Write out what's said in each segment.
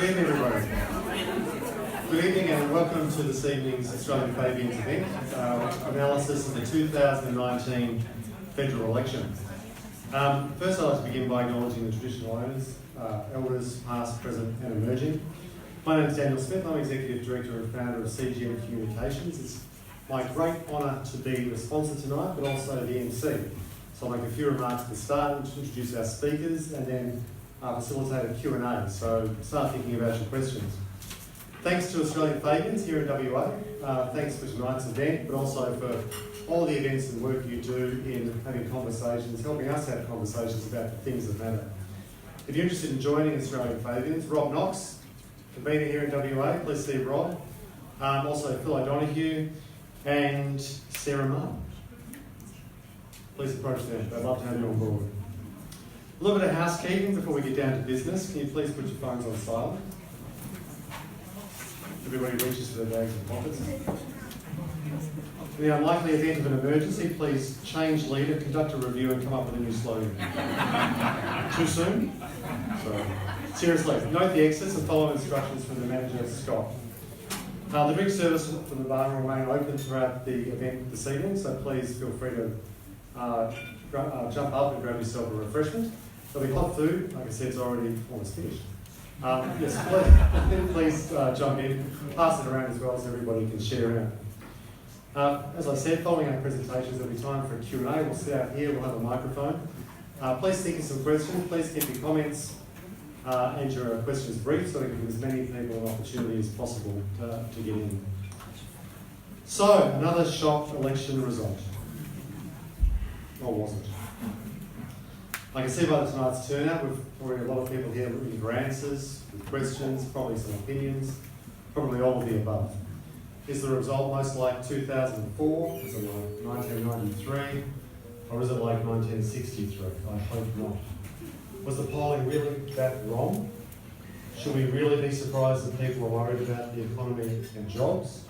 Good evening, everybody. Good evening and welcome to this evening's Australian Fabians event, analysis of the 2019 federal election. First I'd like to begin by acknowledging the traditional owners, elders past, present and emerging. My name is Daniel Smith, I'm Executive Director and Founder of CGM Communications. It's my great honour to be the sponsor tonight, but also the MC. So I'll make a few remarks at the start and introduce our speakers and then facilitate a Q&A. So start thinking about your questions. Thanks to Australian Fabians here in WA. Thanks for tonight's event, but also for all the events and work you do in having conversations, helping us have conversations about the things that matter. If you're interested in joining Australian Fabians, Rob Knox, convener here in WA, please see Rob. Also Phil O'Donoghue and Sarah Munn. Please approach them. They'd love to have you on board. A little bit of housekeeping before we get down to business. Can you please put your phones on silent? Everybody reaches for their bags and pockets. In the unlikely event of an emergency, please change leader, conduct a review and come up with a new slogan. Too soon? Sorry. Seriously, note the exits and follow instructions from the manager, Scott. The drink service from the bar will remain open throughout the event this evening, so please feel free to jump up and grab yourself a refreshment. There'll be hot food. Like I said, it's already almost finished. Yes, please jump in, pass it around as well so everybody can share in it. As I said, following our presentations, there'll be time for a Q&A. We'll sit out here, we'll have a microphone. Please think of some questions. Please keep your comments and your questions brief so we can give as many people an opportunity as possible to get in. So, another shock election result. Or was it? I can see by tonight's turnout, we've already a lot of people here looking for answers, with questions, probably some opinions, probably all of the above. Is the result most like 2004? Is it like 1993? Or is it like 1963? I hope not. Was the polling really that wrong? Should we really be surprised that people are worried about the economy and jobs?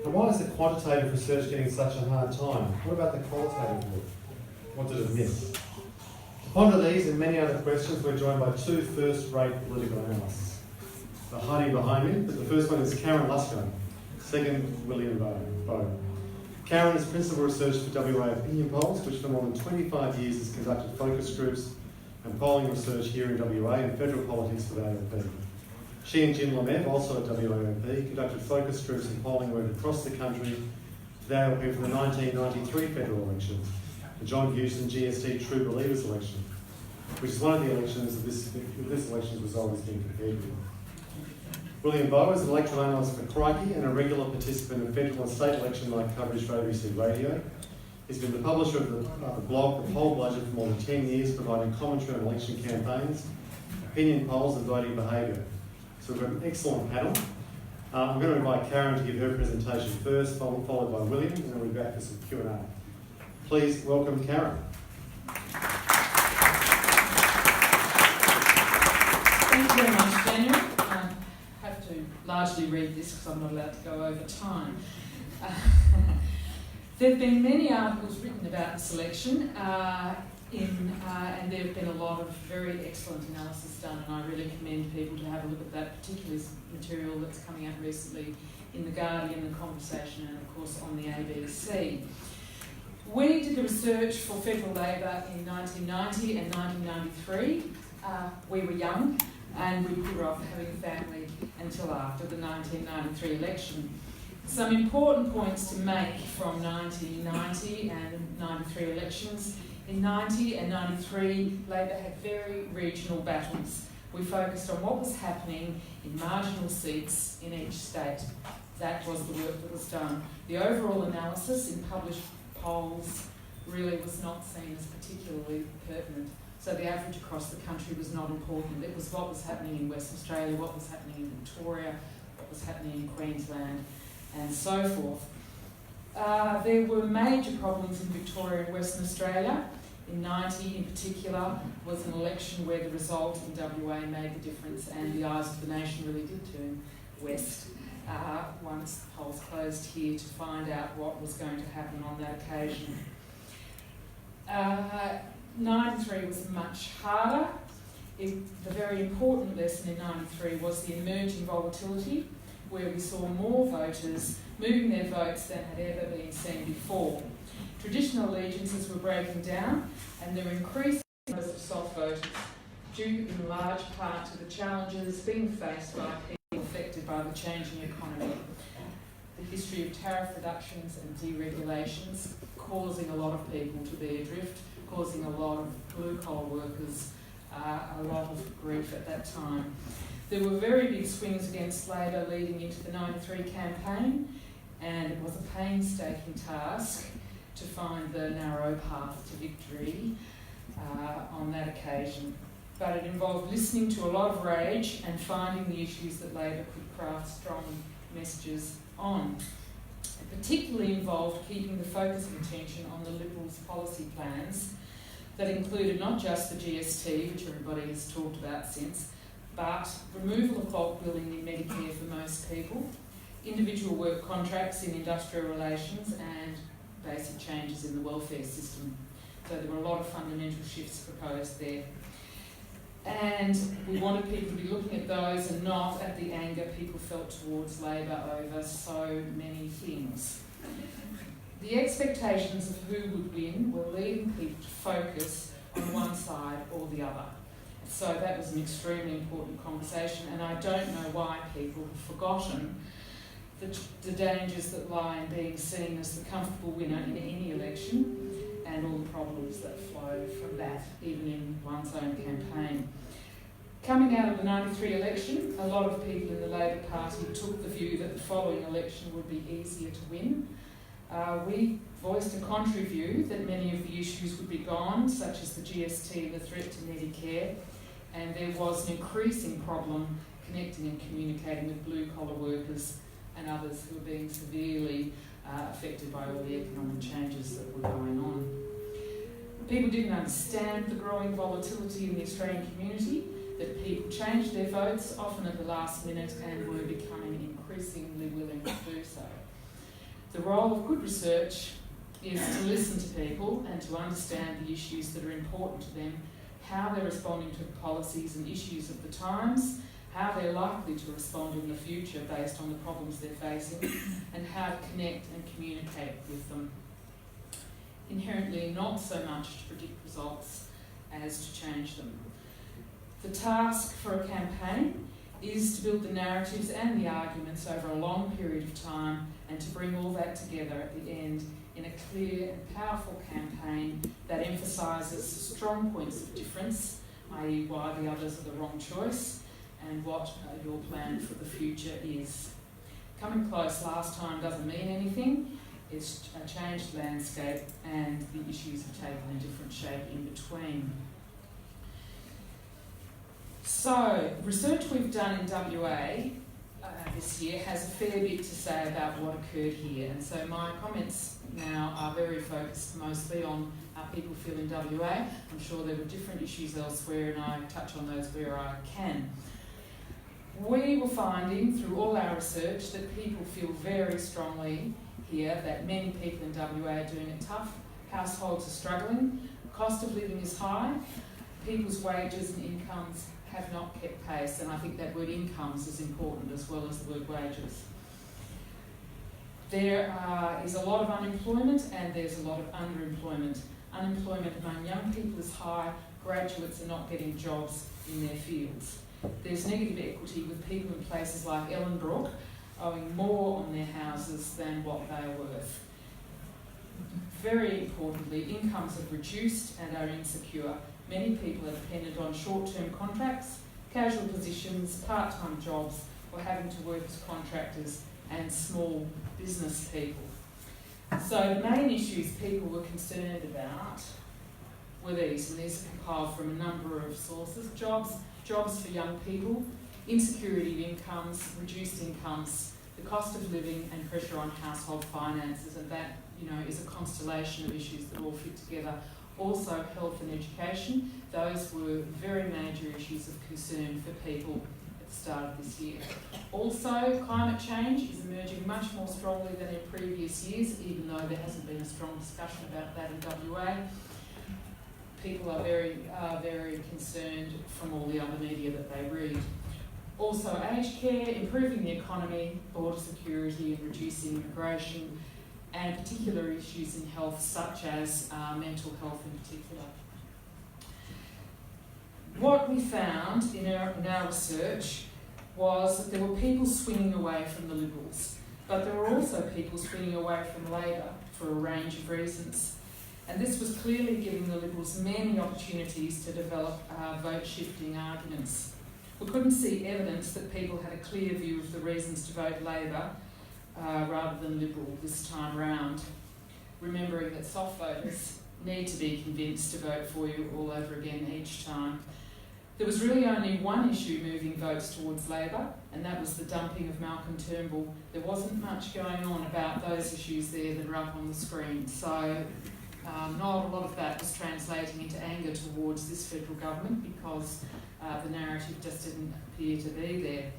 And why is the quantitative research getting such a hard time? What about the qualitative work? What did it miss? To ponder these and many other questions, we're joined by two first-rate political analysts. The hiding behind me, but the first one is Karen Luscombe, second William Bowe. Karen is Principal Research for WA Opinion Polls, which for more than 25 years has conducted focus groups and polling research here in WA and federal politics for the AOP. She and Jim Lamev, also at WAOP, conducted focus groups and polling work across the country for the AOP for the 1993 federal election, the John Hewson GST True Believers election, which is one of the elections that this election's result is being compared with. William Bowe is an electoral analyst for Crikey and a regular participant in federal and state election-like coverage for ABC Radio. He's been the publisher of the blog The Poll Budget for more than 10 years, providing commentary on election campaigns, opinion polls and voting behaviour. So we've got an excellent panel. I'm going to invite Karen to give her presentation first, followed by William, and then we'll be back for some Q&A. Please welcome Karen. Thank you very much, Daniel. I have to largely read this because I'm not allowed to go over time. There have been many articles written about this election, and there have been a lot of very excellent analysis done, and I really commend people to have a look at that particular material that's coming out recently in The Guardian, The Conversation, and of course on the ABC. We did the research for Federal Labor in 1990 and 1993. We were young and we put off having a family until after the 1993 election. Some important points to make from 1990 and 93 elections. In 90 and 93, Labor had very regional battles. We focused on what was happening in marginal seats in each state. That was the work that was done. The overall analysis in published polls really was not seen as particularly pertinent. So the average across the country was not important. It was what was happening in Western Australia, what was happening in Victoria, what was happening in Queensland, and so forth. There were major problems in Victoria and Western Australia. In 90 in particular was an election where the result in WA made the difference and the eyes of the nation really did turn west once the polls closed here to find out what was going to happen on that occasion. 93 was much harder. The very important lesson in '93 was the emerging volatility, where we saw more voters moving their votes than had ever been seen before. Traditional allegiances were breaking down, and there were increasing numbers of soft voters, due in large part to the challenges being faced by people affected by the changing economy. The history of tariff reductions and deregulations causing a lot of people to be adrift, causing a lot of blue-collar workers a lot of grief at that time. There were very big swings against Labor leading into the '93 campaign, and it was a painstaking task to find the narrow path to victory on that occasion. But it involved listening to a lot of rage and finding the issues that Labor could craft strong messages on. It particularly involved keeping the focus of attention on the Liberals' policy plans that included not just the GST, which everybody has talked about since, but removal of bulk billing in Medicare for most people, individual work contracts in industrial relations, and basic changes in the welfare system. So there were a lot of fundamental shifts proposed there. And we wanted people to be looking at those and not at the anger people felt towards Labor over so many things. The expectations of who would win were leading people to focus on one side or the other. So that was an extremely important conversation, and I don't know why people have forgotten the dangers that lie in being seen as the comfortable winner in any election, and all the problems that flow from that, even in one's own campaign. Coming out of the '93 election, a lot of people in the Labor Party took the view that the following election would be easier to win. We voiced a contrary view that many of the issues would be gone, such as the GST and the threat to Medicare, and there was an increasing problem connecting and communicating with blue-collar workers and others who were being severely affected by all the economic changes that were going on. People didn't understand the growing volatility in the Australian community, that people changed their votes, often at the last minute, and were becoming increasingly willing to do so. The role of good research is to listen to people and to understand the issues that are important to them, how they're responding to the policies and issues of the times, how they're likely to respond in the future based on the problems they're facing, and how to connect and communicate with them. Inherently not so much to predict results as to change them. The task for a campaign is to build the narratives and the arguments over a long period of time and to bring all that together at the end in a clear and powerful campaign that emphasises strong points of difference, i.e. why the others are the wrong choice, and what your plan for the future is. Coming close last time doesn't mean anything. It's a changed landscape and the issues have taken a different shape in between. So, research we've done in WA this year has a fair bit to say about what occurred here, and so my comments now are very focused mostly on how people feel in WA. I'm sure there were different issues elsewhere, and I touch on those where I can. We were finding through all our research that people feel very strongly here that many people in WA are doing it tough, households are struggling, cost of living is high, people's wages and incomes have not kept pace, and I think that word incomes is important as well as the word wages. There is a lot of unemployment and there's a lot of underemployment. Unemployment among young people is high, graduates are not getting jobs in their fields. There's negative equity with people in places like Ellenbrook owing more on their houses than what they are worth. Very importantly, incomes have reduced and are insecure. Many people are dependent on short-term contracts, casual positions, part-time jobs, or having to work as contractors and small business people. So the main issues people were concerned about were these, and these are compiled from a number of sources: jobs for young people, insecurity of incomes, reduced incomes, the cost of living, and pressure on household finances, and that, is a constellation of issues that all fit together. Also, health and education, those were very major issues of concern for people at the start of this year. Also, climate change is emerging much more strongly than in previous years, even though there hasn't been a strong discussion about that in WA. people are very concerned from all the other media that they read. Also, aged care, improving the economy, border security and reducing immigration, and particular issues in health such as mental health in particular. What we found in our research was that there were people swinging away from the Liberals, but there were also people swinging away from Labor for a range of reasons. And this was clearly giving the Liberals many opportunities to develop vote-shifting arguments. We couldn't see evidence that people had a clear view of the reasons to vote Labor rather than Liberal this time round, remembering that soft voters need to be convinced to vote for you all over again each time. There was really only one issue moving votes towards Labor, and that was the dumping of Malcolm Turnbull. There wasn't much going on about those issues there that are up on the screen, so not a lot of that was translating into anger towards this federal government because the narrative just didn't appear to be there.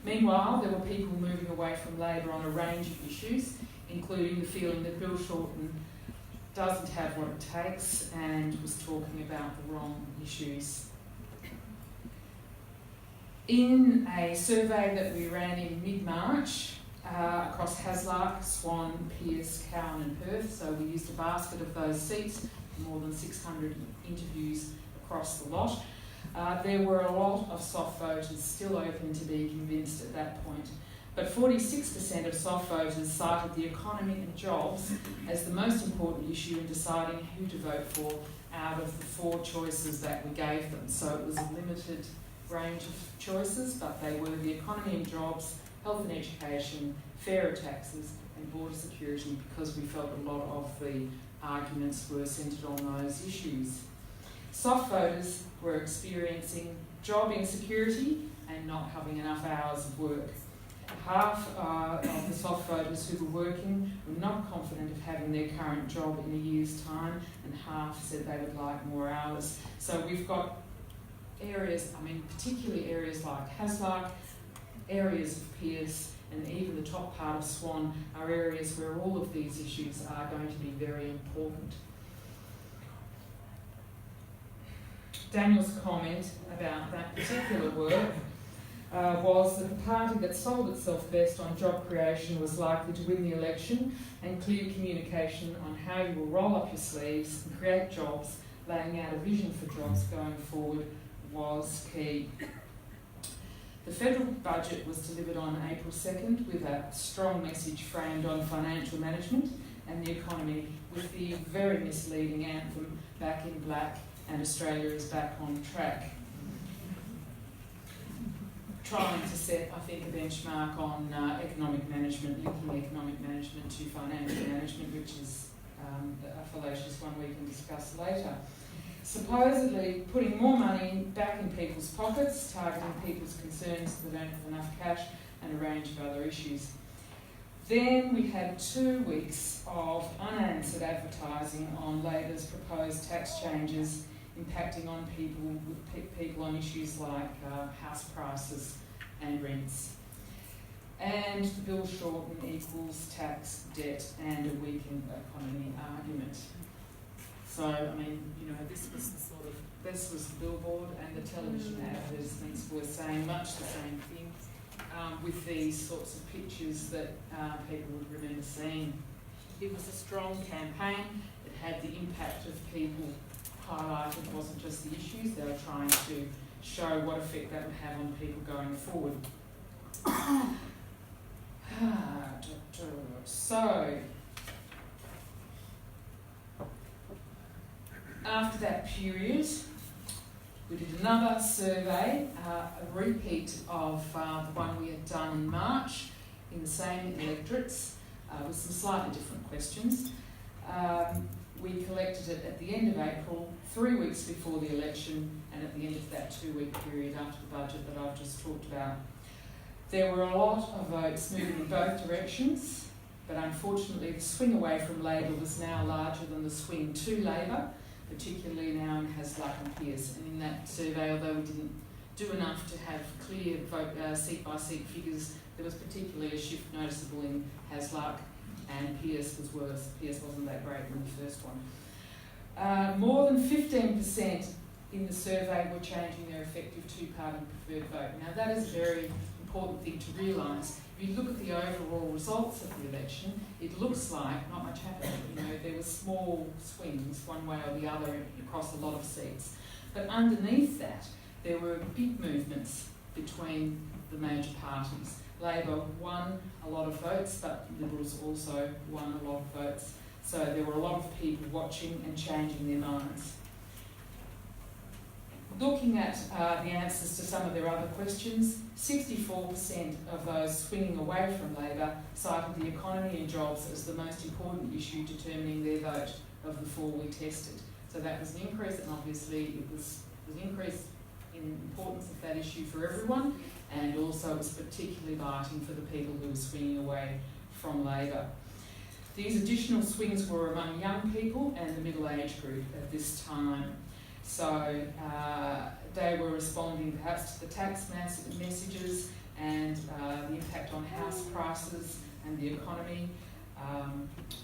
Meanwhile, there were people moving away from Labor on a range of issues, including the feeling that Bill Shorten doesn't have what it takes and was talking about the wrong issues. In a survey that we ran in mid-March across Hasluck, Swan, Pearce, Cowan and Perth, so we used a basket of those seats, more than 600 interviews across the lot. There were a lot of soft voters still open to be convinced at that point. But 46% of soft voters cited the economy and jobs as the most important issue in deciding who to vote for out of the 4 choices that we gave them. So it was a limited range of choices, but they were the economy and jobs, health and education, fairer taxes and border security, because we felt a lot of the arguments were centred on those issues. Soft voters were experiencing job insecurity and not having enough hours of work. Half of the soft voters who were working were not confident of having their current job in a year's time, and half said they would like more hours. So we've got areas, particularly areas like Hasluck, areas of Pearce, and even the top part of Swan are areas where all of these issues are going to be very important. Daniel's comment about that particular work was that the party that sold itself best on job creation was likely to win the election, and clear communication on how you will roll up your sleeves and create jobs, laying out a vision for jobs going forward, was key. The federal budget was delivered on April 2nd with a strong message framed on financial management and the economy, with the very misleading anthem "Back in Black" and "Australia is back on track," trying to set, I think, a benchmark on economic management, linking economic management to financial management, which is a fallacious one we can discuss later. Supposedly putting more money back in people's pockets, targeting people's concerns that they don't have enough cash, and a range of other issues. Then we had 2 weeks of unanswered advertising on Labor's proposed tax changes impacting on people on issues like house prices and rents. And the Bill Shorten equals tax, debt and a weakened economy argument. So, this was the billboard, and the television advertisements were saying much the same thing, with these sorts of pictures that people would remember seeing. It was a strong campaign. It had the impact of people highlighted. It wasn't just the issues. They were trying to show what effect that would have on people going forward. So, after that period, we did another survey, a repeat of the one we had done in March in the same electorates, with some slightly different questions. We collected it at the end of April, 3 weeks before the election, and at the end of that 2-week period after the budget that I've just talked about. There were a lot of votes moving in both directions, but unfortunately the swing away from Labor was now larger than the swing to Labor, particularly now in Hasluck and Pearce. And in that survey, although we didn't do enough to have clear vote seat-by-seat figures, there was particularly a shift noticeable in Hasluck and Pearce was worse. Pearce wasn't that great in the first one. More than 15% in the survey were changing their effective two-party preferred vote. Now that is a very important thing to realise. If you look at the overall results of the election, it looks like not much happened. You know, there were small swings one way or the other across a lot of seats. But underneath that, there were big movements between the major parties. Labor won a lot of votes, but Liberals also won a lot of votes. So there were a lot of people watching and changing their minds. Looking at the answers to some of their other questions, 64% of those swinging away from Labor cited the economy and jobs as the most important issue determining their vote of the four we tested. So that was an increase, and obviously it was an increase in importance of that issue for everyone, and also it was particularly biting for the people who were swinging away from Labor. These additional swings were among young people and the middle age group at this time. So they were responding perhaps to the tax messages and the impact on house prices and the economy,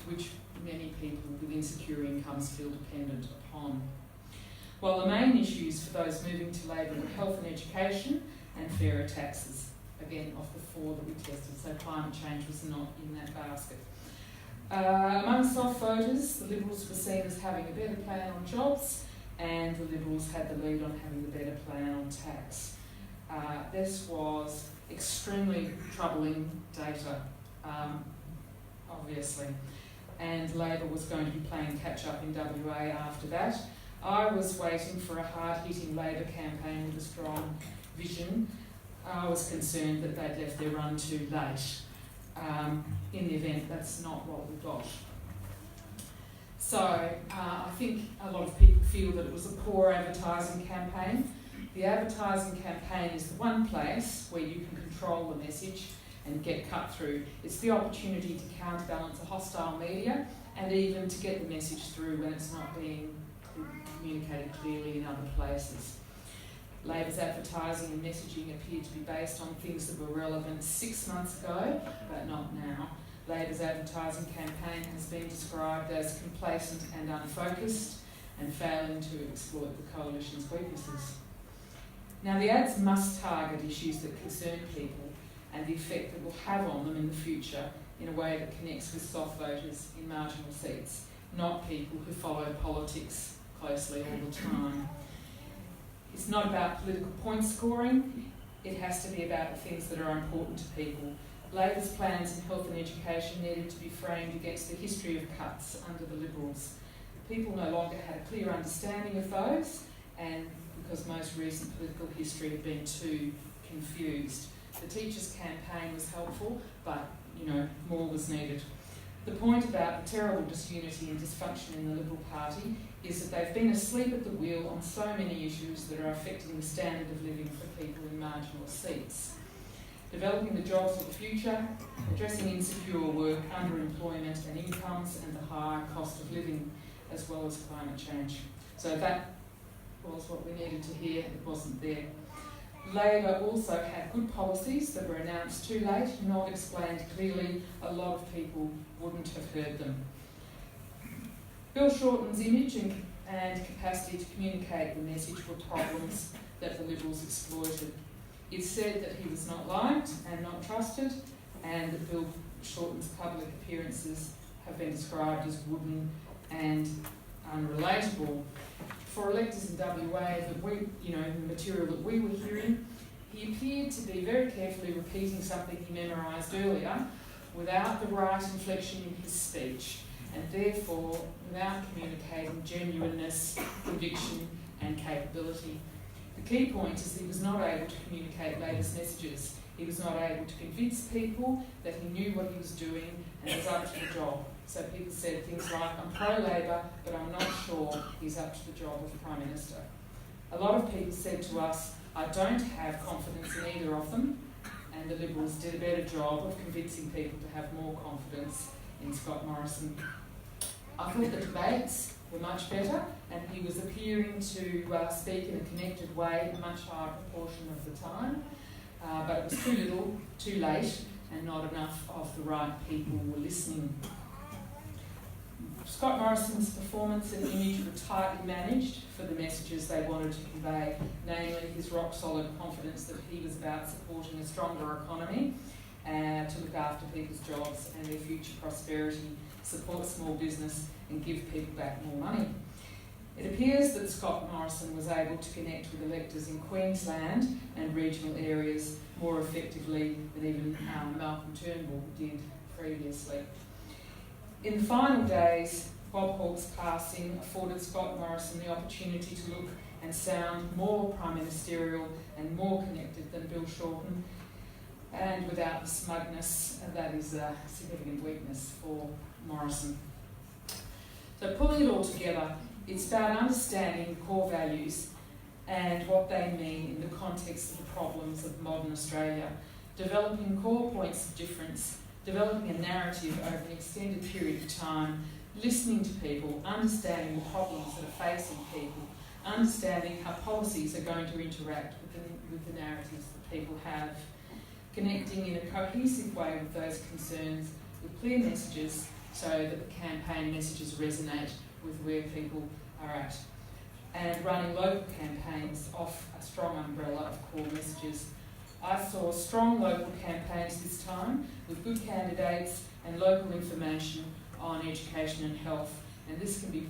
which many people with insecure incomes feel dependent upon. While the main issues for those moving to Labor were health and education and fairer taxes, again of the four that we tested, so climate change was not in that basket. Among soft voters, the Liberals were seen as having a better plan on jobs, and the Liberals had the lead on having the better plan on tax. This was extremely troubling data, obviously, and Labor was going to be playing catch-up in WA after that. I was waiting for a hard-hitting Labor campaign with a strong vision. I was concerned that they'd left their run too late. In the event, that's not what we got. So I think a lot of people feel that it was a poor advertising campaign. The advertising campaign is the one place where you can control the message and get cut through. It's the opportunity to counterbalance a hostile media and even to get the message through when it's not being communicated clearly in other places. Labor's advertising and messaging appeared to be based on things that were relevant 6 months ago, but not now. Labor's advertising campaign has been described as complacent and unfocused and failing to exploit the coalition's weaknesses. Now, the ads must target issues that concern people and the effect that will have on them in the future in a way that connects with soft voters in marginal seats, not people who follow politics closely all the time. It's not about political point scoring, it has to be about the things that are important to people. Labor's plans in health and education needed to be framed against the history of cuts under the Liberals. People no longer had a clear understanding of those, and because most recent political history had been too confused. The teachers' campaign was helpful, but more was needed. The point about the terrible disunity and dysfunction in the Liberal Party is that they've been asleep at the wheel on so many issues that are affecting the standard of living for people in marginal seats. Developing the jobs of the future, addressing insecure work, underemployment and incomes, and the higher cost of living, as well as climate change. So that was what we needed to hear. It wasn't there. Labor also had good policies that were announced too late, not explained clearly. A lot of people wouldn't have heard them. Bill Shorten's image and capacity to communicate the message were problems that the Liberals exploited. It said that he was not liked and not trusted, and that Bill Shorten's public appearances have been described as wooden and unrelatable. For electors in WA, the material that we were hearing, he appeared to be very carefully repeating something he memorised earlier without the right inflection in his speech, and therefore without communicating genuineness, conviction and capability. The key point is that he was not able to communicate Labor's messages. He was not able to convince people that he knew what he was doing and was up to the job. So people said things like, I'm pro-Labor, but I'm not sure he's up to the job of Prime Minister. A lot of people said to us, I don't have confidence in either of them, and the Liberals did a better job of convincing people to have more confidence in Scott Morrison. I thought the debates were much better, and he was appearing to speak in a connected way a much higher proportion of the time, but it was too little, too late and not enough of the right people were listening. Scott Morrison's performance and image were tightly managed for the messages they wanted to convey, namely his rock-solid confidence that he was about supporting a stronger economy to look after people's jobs and their future prosperity, support small business and give people back more money. It appears that Scott Morrison was able to connect with electors in Queensland and regional areas more effectively than even Malcolm Turnbull did previously. In the final days, Bob Hawke's passing afforded Scott Morrison the opportunity to look and sound more prime ministerial and more connected than Bill Shorten, and without the smugness, that is a significant weakness for Morrison. So pulling it all together, it's about understanding the core values and what they mean in the context of the problems of modern Australia, developing core points of difference, developing a narrative over an extended period of time, listening to people, understanding the problems that are facing people, understanding how policies are going to interact with the narratives that people have, connecting in a cohesive way with those concerns with clear messages so that the campaign messages resonate with where people are at, and running local campaigns off a strong umbrella of core messages. I saw strong local campaigns this time with good candidates and local information on education and health, and this can be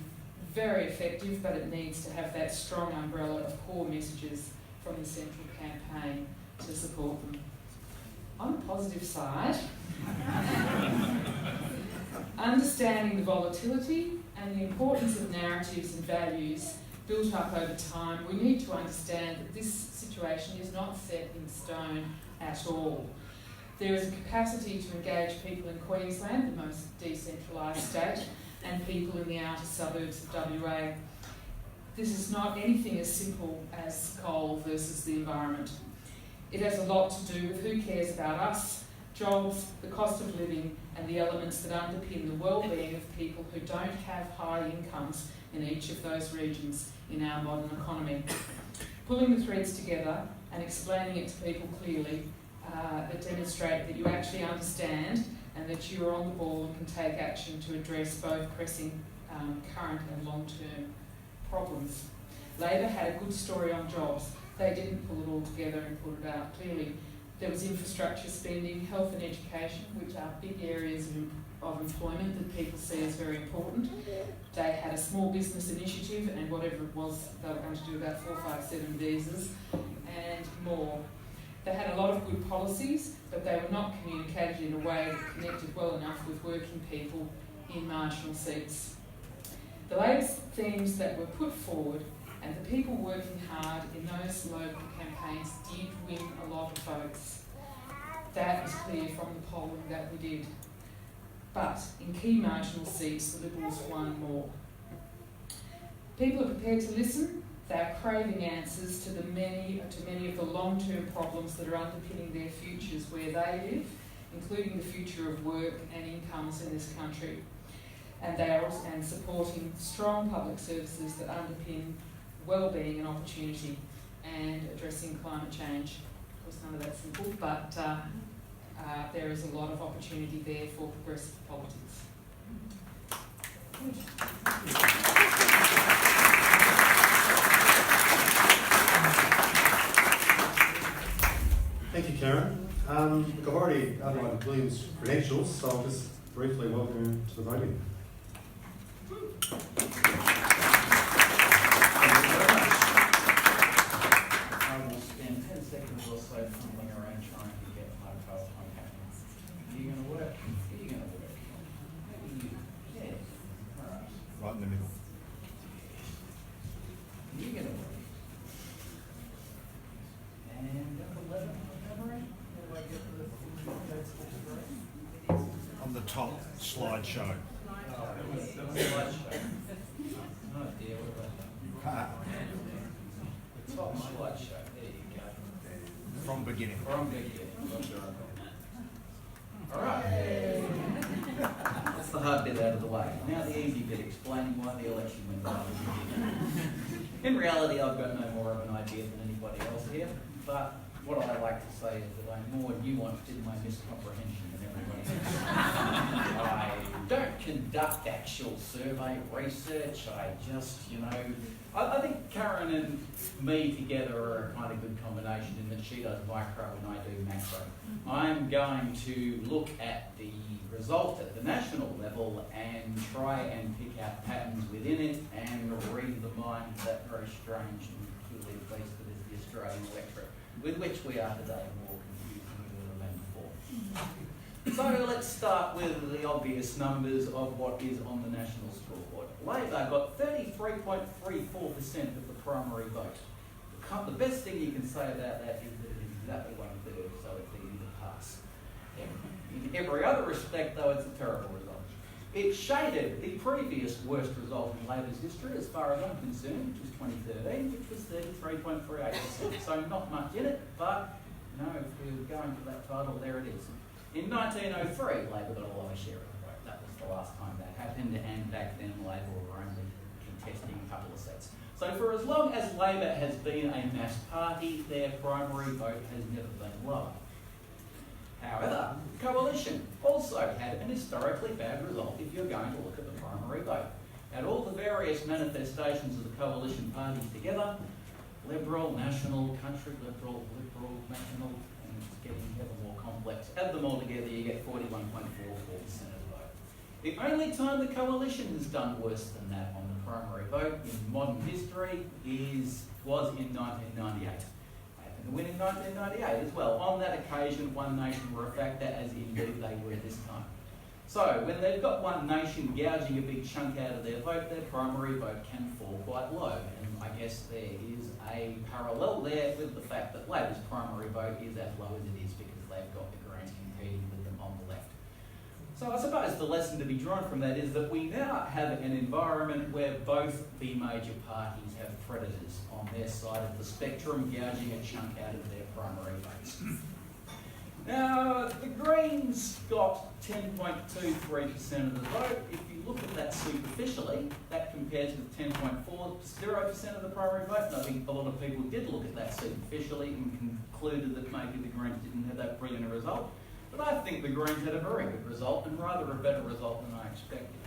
very effective, but it needs to have that strong umbrella of core messages from the central campaign to support them. On the positive side, understanding the volatility and the importance of narratives and values built up over time, we need to understand that this situation is not set in stone at all. There is a capacity to engage people in Queensland, the most decentralised state, and people in the outer suburbs of WA. This is not anything as simple as coal versus the environment. It has a lot to do with who cares about us, jobs, the cost of living, and the elements that underpin the well-being of people who don't have high incomes in each of those regions in our modern economy. Pulling the threads together and explaining it to people clearly that demonstrate that you actually understand and that you are on the ball and can take action to address both pressing current and long-term problems. Labor had a good story on jobs. They didn't pull it all together and put it out clearly. There was infrastructure spending, health and education, which are big areas of employment that people see as very important. They had a small business initiative and whatever it was, they were going to do about 457 visas and more. They had a lot of good policies, but they were not communicated in a way that connected well enough with working people in marginal seats. The latest themes that were put forward and the people working hard in those local campaigns did win a lot of votes. That was clear from the polling that we did. But in key marginal seats, the Liberals won more. People are prepared to listen. They are craving answers to many of the long-term problems that are underpinning their futures where they live, including the future of work and incomes in this country. And they are also supporting strong public services that underpin well-being and opportunity, and addressing climate change. Of course, none of that's simple, but there is a lot of opportunity there for progressive politics. Thank you, Karen. I've already outlined William's credentials, so I'll just briefly welcome him to the voting. Fumbling around trying to get my PowerPoint happening. Are you going to work? Are you going to work? Yeah. All right. Right in the middle. Are you going to work? And number 11 recovery. How do I get the On the top slideshow. slideshow? Oh dear, what about that? The top slideshow. There you go. From beginning. From beginning. All right. That's the hard bit out of the way. Now the easy bit, explaining why the election went down. In reality, I've got no more of an idea than anybody else here, but what I like to say is that I'm more nuanced in my miscomprehension than everybody else. I don't conduct actual survey research. I just, I think Karen and me together are a kind of good combination in that she does micro and I do macro. I'm going to look at the result at the national level and try and pick out patterns within it and read the mind of that very strange and peculiar beast that is the Australian electorate, with which we are today more confused than we would have been before. So let's start with the obvious numbers of what is on the national scoreboard. Labor got 33.34% of the primary vote. The best thing you can say about that is that it is exactly 1/3, so it's easy to pass. In every other respect, though, it's a terrible result. It shaded the previous worst result in Labor's history, as far as I'm concerned, which was 2013, which was 33.38%. So not much in it, but if we're going for that title, there it is. In 1903, Labor got a lower share of the vote. That was the last time that happened, and back then Labor were only contesting a couple of seats. So for as long as Labor has been a mass party, their primary vote has never been lower. However, Coalition also had an historically bad result if you're going to look at the primary vote. At all the various manifestations of the Coalition parties together, Liberal, National, Country Liberal, National, and it's getting ever more complex. Add them all together, you get 41.44% of the vote. The only time the Coalition has done worse than that on the primary vote in modern history was in 1998. To win in 1998 as well. On that occasion, One Nation were a factor, as indeed they were this time. So, when they've got One Nation gouging a big chunk out of their vote, their primary vote can fall quite low. And I guess there is a parallel there with the fact that Labor's primary vote is as low as it is because they've got the Greens competing with them on the left. So I suppose the lesson to be drawn from that is that we now have an environment where both the major parties have predators on their side of the spectrum, gouging a chunk out of their primary votes. Now, the Greens got 10.23% of the vote. If you look at that superficially, that compares with 10.40% of the primary vote. And I think a lot of people did look at that superficially and concluded that maybe the Greens didn't have that brilliant a result. But I think the Greens had a very good result, and rather a better result than I expected.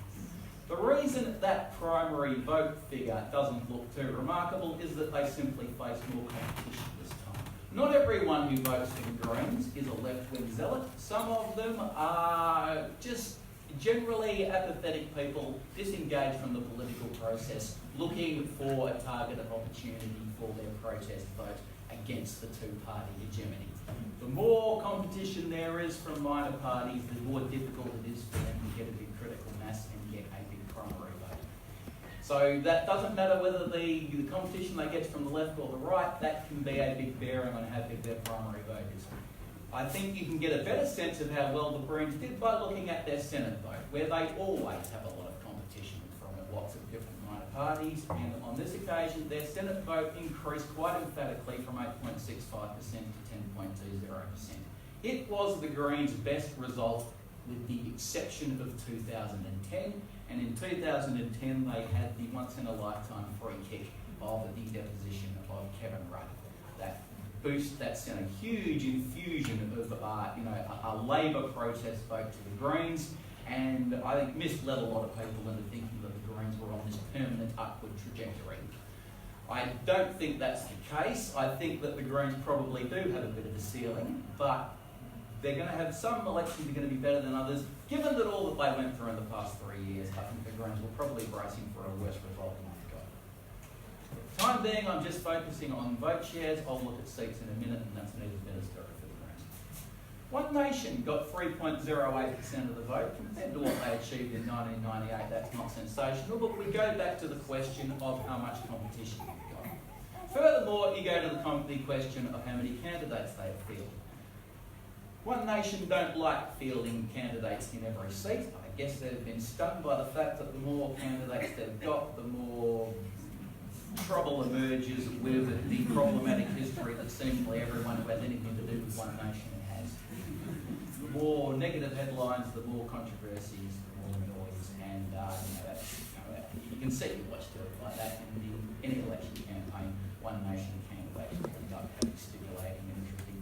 The reason that primary vote figure doesn't look too remarkable is that they simply face more competition this time. Not everyone who votes for the Greens is a left-wing zealot. Some of them are just generally apathetic people, disengaged from the political process, looking for a target of opportunity for their protest vote against the two-party hegemony. The more competition there is from minor parties, the more difficult it is for them to get a big critical mass and get a big primary vote. So that doesn't matter whether the competition they get from the left or the right, that can be a big bearing on how big their primary vote is. I think you can get a better sense of how well the Greens did by looking at their Senate vote, where they always have a lot of competition from lots of different minor parties, and on this occasion their Senate vote increased quite emphatically from 8.65% to 10.20%. It was the Greens' best result with the exception of 2010, and in 2010 they had the once-in-a-lifetime free kick of the deposition of Kevin Rudd. That sent a huge infusion of a Labor protest vote to the Greens, and I think misled a lot of people into thinking that the Greens were on this permanent upward trajectory. I don't think that's the case. I think that the Greens probably do have a bit of a ceiling, but they're going to have some elections are going to be better than others. Given that all that they went through in the past 3 years, I think the Greens will probably brace in for a worse result than they've got. For the time being, I'm just focusing on vote shares. I'll look at seats in a minute, and that's an even better story for the Greens. One Nation got 3.08% of the vote. Compared to what they achieved in 1998, that's not sensational, but we go back to the question of how much competition you've got. Furthermore, you go to the question of how many candidates they field. One Nation don't like fielding candidates in every seat. I guess they've been stung by the fact that the more candidates they've got, the more trouble emerges with the problematic history that seemingly everyone who has anything to do with One Nation has. The more negative headlines, the more controversies, the more noise, and you can see what's doing like that in any election campaign. One Nation candidates end up having stimulating and interesting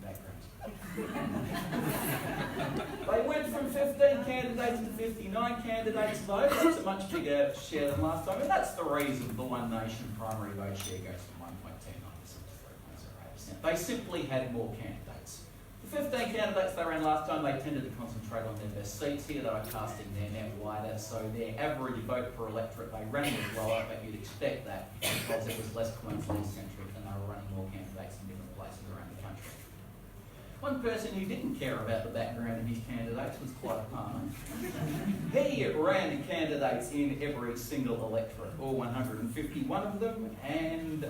28 to 59 candidates vote. That's a much bigger share than last time, and that's the reason the One Nation primary vote share goes from 1.29% to 3.08%. They simply had more candidates. The 15 candidates they ran last time, they tended to concentrate on their best seats here. They were casting their net wider, so their average vote per electorate they ran was lower, but you'd expect that because it was less Queensland-centric and they were running more candidates in different places around the country. One person who didn't care about the background of his candidates was Clive Palmer. He ran candidates in every single electorate, all 151 of them, and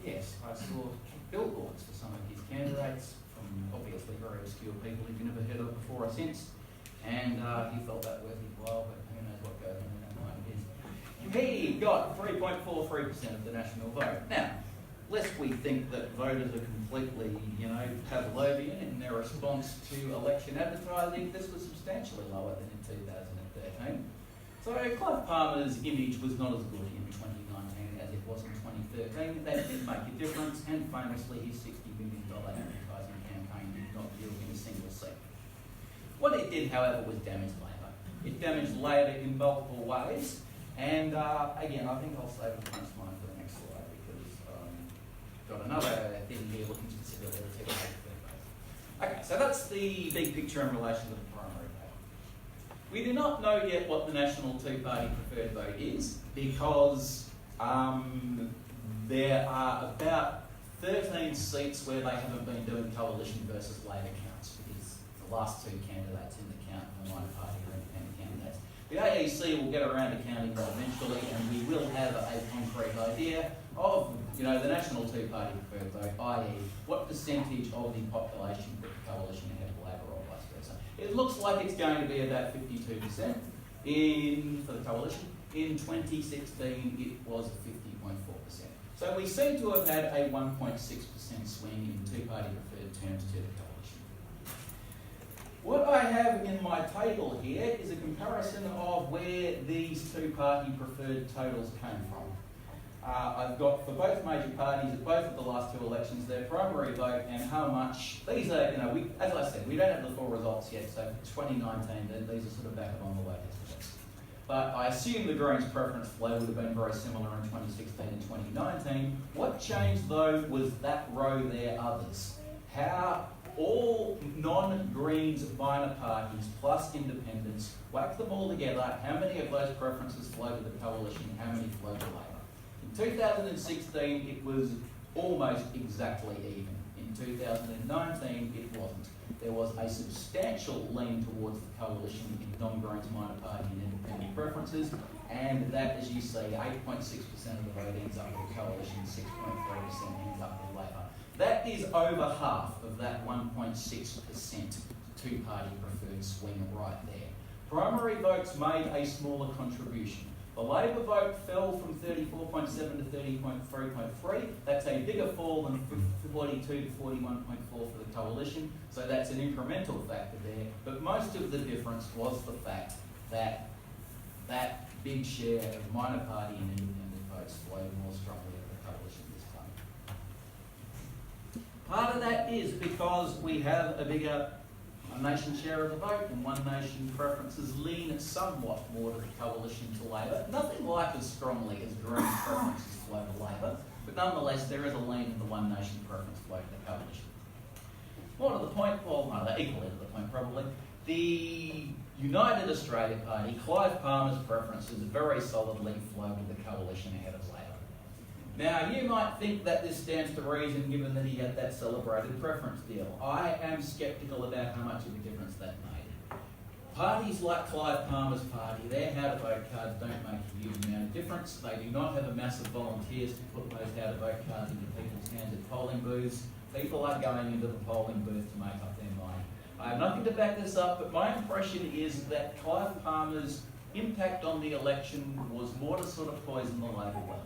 yes, I saw billboards for some of his candidates from obviously very obscure people you've never heard of before or since, and he felt that worth his while, but who knows what goes on in that mind of his. He got 3.43% of the national vote. Now, lest we think that voters are completely, Pavlovian in their response to election advertising, this was substantially lower than in 2013. So Clive Palmer's image was not as good in 2019 as it was in 2013. That did make a difference, and famously his $60 million advertising campaign did not yield him a single seat. What it did, however, was damage Labor. It damaged Labor in multiple ways, and again, I think I'll save the punchline for the next slide because got another thing here looking specifically at the vote. Okay, so that's the big picture in relation to the primary vote. We do not know yet what the national two-party preferred vote is because there are about 13 seats where they haven't been doing coalition versus Labor counts because the last two candidates in the count are minor party or independent candidates. The AEC will get around to counting that eventually, and we will have a concrete idea of, the national two-party preferred vote, i.e. what percentage of the population put the coalition ahead of Labor or vice versa. It looks like it's going to be about 52% for the coalition. In 2016, it was 50.4%. So we seem to have had a 1.6% swing in two-party preferred terms to the coalition. What I have in my table here is a comparison of where these two-party preferred totals came from. I've got for both major parties at both of the last two elections their primary vote and how much. These are, as I said, we don't have the full results yet, so for 2019, these are sort of back along the way estimates. But I assume the Greens' preference flow would have been very similar in 2016 and 2019. What changed though was that row there, others. How all non-Greens minor parties plus independents, whack them all together, how many of those preferences flow to the coalition, how many flow to Labor. In 2016, it was almost exactly even. In 2019, it wasn't. There was a substantial lean towards the coalition in non-Greens minor party and independent preferences, and that, as you see, 8.6% of the vote ends up with the coalition, 6.3% ends up with Labor. That is over half of that 1.6% two-party preferred swing right there. Primary votes made a smaller contribution. The Labor vote fell from 34.7 to 30.3.3. That's a bigger fall than 42 to 41.4 for the coalition, so that's an incremental factor there. But most of the difference was the fact that that big share of minor party and independent votes flowed more strongly to the coalition this time. Part of that is because we have a bigger nation share of the vote, and One Nation preferences lean somewhat more to the coalition to Labor. Nothing like as strongly as Greens preferences flow to Labor, but nonetheless there is a lean in the One Nation preference flow to the coalition. More to the point, equally to the point probably, the United Australia Party, Clive Palmer's preferences very solidly flow to the coalition ahead of Labor. Now, you might think that this stands to reason given that he had that celebrated preference deal. I am sceptical about how much of a difference that made. Parties like Clive Palmer's party, their how-to-vote cards don't make a huge amount of difference. They do not have a massive volunteers to put those how-to-vote cards into people's hands at polling booths. People are going into the polling booth to make up their mind. I have nothing to back this up, but my impression is that Clive Palmer's impact on the election was more to sort of poison the Labor well.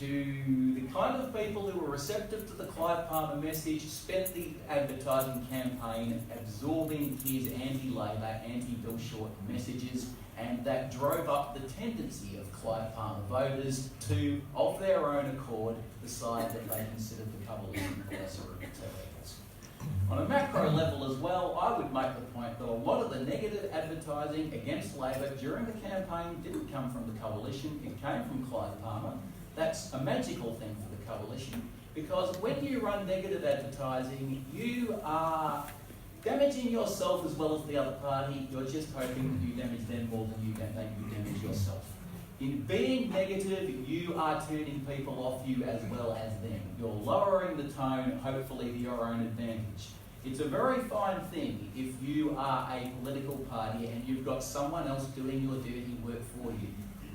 To the kind of people who were receptive to the Clive Palmer message, spent the advertising campaign absorbing his anti-Labor, anti-Bill Shorten messages, and that drove up the tendency of Clive Palmer voters to, of their own accord, decide that they considered the coalition the lesser of the two evils. On a macro level as well, I would make the point that a lot of the negative advertising against Labor during the campaign didn't come from the Coalition, it came from Clive Palmer. That's a magical thing for the Coalition, because when you run negative advertising, you are damaging yourself as well as the other party. You're just hoping that you damage them more than you damage yourself. In being negative, you are turning people off you as well as them. You're lowering the tone, hopefully to your own advantage. It's a very fine thing if you are a political party and you've got someone else doing your dirty work for you.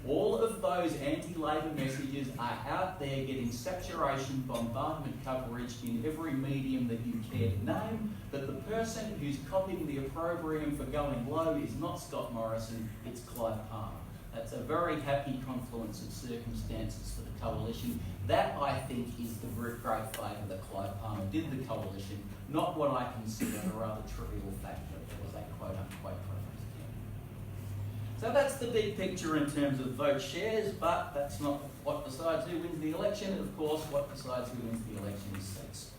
All of those anti-Labor messages are out there getting saturation, bombardment coverage in every medium that you care to name, but the person who's copying the opprobrium for going low is not Scott Morrison, it's Clive Palmer. That's a very happy confluence of circumstances for the Coalition. That, I think, is the great favour that Clive Palmer did the Coalition, not what I consider a rather trivial fact that there was a quote-unquote preference again. So that's the big picture in terms of vote shares, but that's not what decides who wins the election. Of course, what decides who wins the election is seats.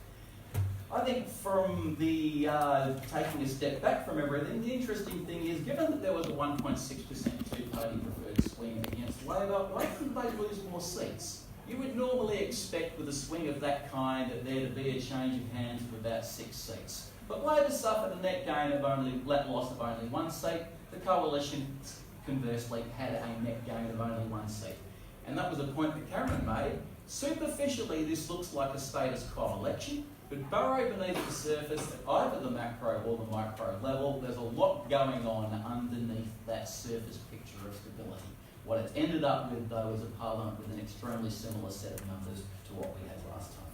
I think from the taking a step back from everything, the interesting thing is, given that there was a 1.6% two-party preferred swing against Labor, why couldn't they lose more seats? You would normally expect with a swing of that kind that there to be a change of hands of about 6 seats. But Labor suffered a net gain of loss of only 1 seat. The Coalition, conversely, had a net gain of only 1 seat. And that was a point that Cameron made. Superficially, this looks like a status quo election, but burrow beneath the surface at either the macro or the micro level, there's a lot going on underneath that surface picture of stability. What it's ended up with, though, is a parliament with an extremely similar set of numbers to what we had last time.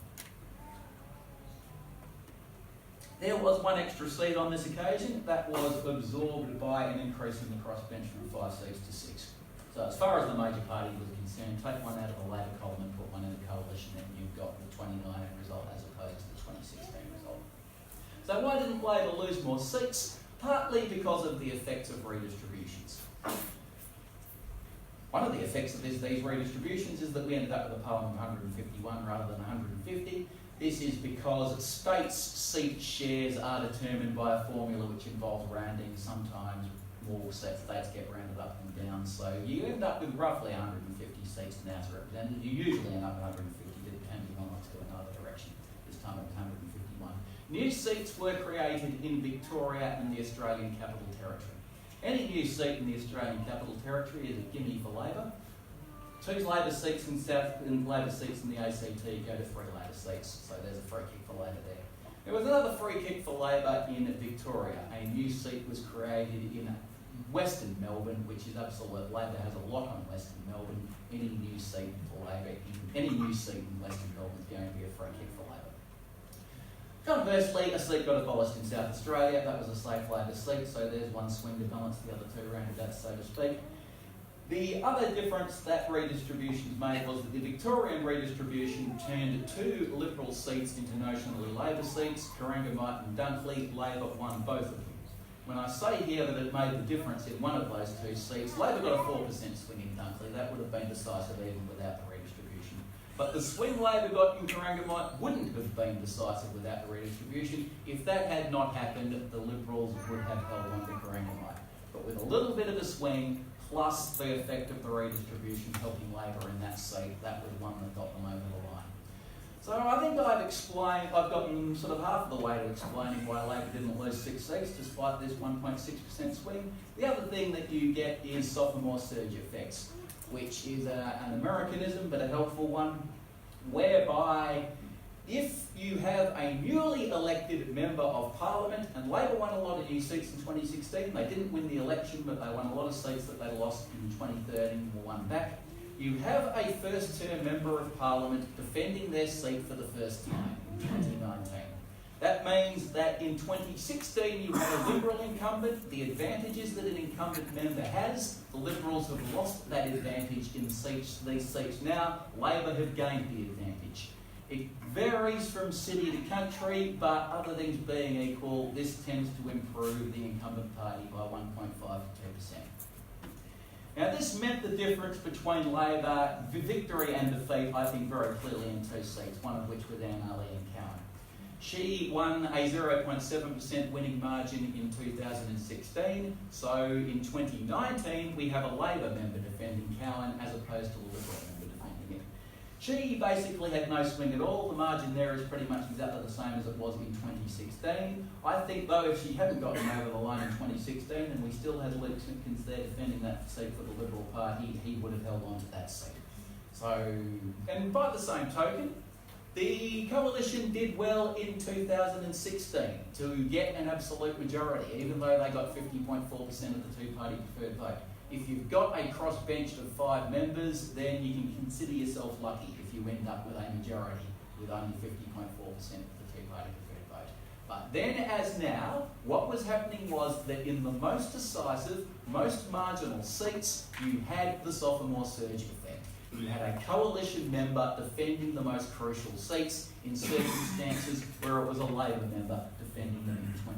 There was 1 extra seat on this occasion. That was absorbed by an increase in the crossbench from 5 seats to 6. So as far as the major party was concerned, take one out of the Labor column and put one in the Coalition, and you've got the 29 result as opposed to the 2016 result. So why didn't Labor lose more seats? Partly because of the effects of redistributions. One of the effects of these redistributions is that we ended up with a parliament of 151 rather than 150. This is because states' seat shares are determined by a formula which involves rounding. Sometimes more states get rounded up and down, so you end up with roughly 150 seats in the House of Representatives. You usually end up with 150, depending on what's going in either direction. This time it was 151. New seats were created in Victoria and the Australian Capital Territory. Any new seat in the Australian Capital Territory is a gimme for Labor. 2 Labor seats in Labor seats in the ACT go to 3 Labor seats, so there's a free kick for Labor there. There was another free kick for Labor in Victoria. A new seat was created in Western Melbourne, which is absolute. Labor has a lot on Western Melbourne. Any new seat for Labor, any new seat in Western Melbourne is going to be a free kick for Labor. Conversely, a seat got abolished in South Australia. That was a safe Labor seat, so there's 1 swing to balance the other 2 rounded out, so to speak. The other difference that redistributions made was that the Victorian redistribution turned 2 Liberal seats into notionally Labor seats. Corangamite and Dunkley, Labor won both of them. When I say here that it made the difference in one of those 2 seats, Labor got a 4% swing in Dunkley. That would have been decisive even without the redistribution. But the swing Labor got in Corangamite wouldn't have been decisive without the redistribution. If that had not happened, the Liberals would have held on to Corangamite. But with a little bit of a swing, plus the effect of the redistribution helping Labor in that seat, that was one that got them over the line. So I think I've gotten sort of half of the way to explaining why Labor didn't lose 6 seats despite this 1.6% swing. The other thing that you get is sophomore surge effects, which is an Americanism but a helpful one, whereby if you have a newly elected member of Parliament, and Labor won a lot of new seats in 2016, they didn't win the election, but they won a lot of seats that they lost in 2013 and won back. You have a first-term member of Parliament defending their seat for the first time in 2019. That means that in 2016 you have a Liberal incumbent. The advantages that an incumbent member has, the Liberals have lost that advantage in these seats now. Labor have gained the advantage. It varies from city to country, but other things being equal, this tends to improve the incumbent party by 1.5 to 2%. Now this meant the difference between Labor victory and defeat, I think, very clearly in 2 seats, one of which was Anne Ali and Cowan. She won a 0.7% winning margin in 2016, so in 2019 we have a Labor member defending Cowan as opposed to a Liberal member defending it. She basically had no swing at all. The margin there is pretty much exactly the same as it was in 2016. I think though if she hadn't gotten over the line in 2016 and we still had Luke Simpkins there defending that seat for the Liberal Party, he would have held on to that seat. So, and by the same token, the coalition did well in 2016 to get an absolute majority, even though they got 50.4% of the two-party preferred vote. If you've got a crossbench of 5 members, then you can consider yourself lucky if you end up with a majority with only 50.4% of the two-party preferred vote. But then, as now, what was happening was that in the most decisive, most marginal seats, you had the sophomore surge effect. You had a coalition member defending the most crucial seats in circumstances where it was a Labor member defending them in 2013.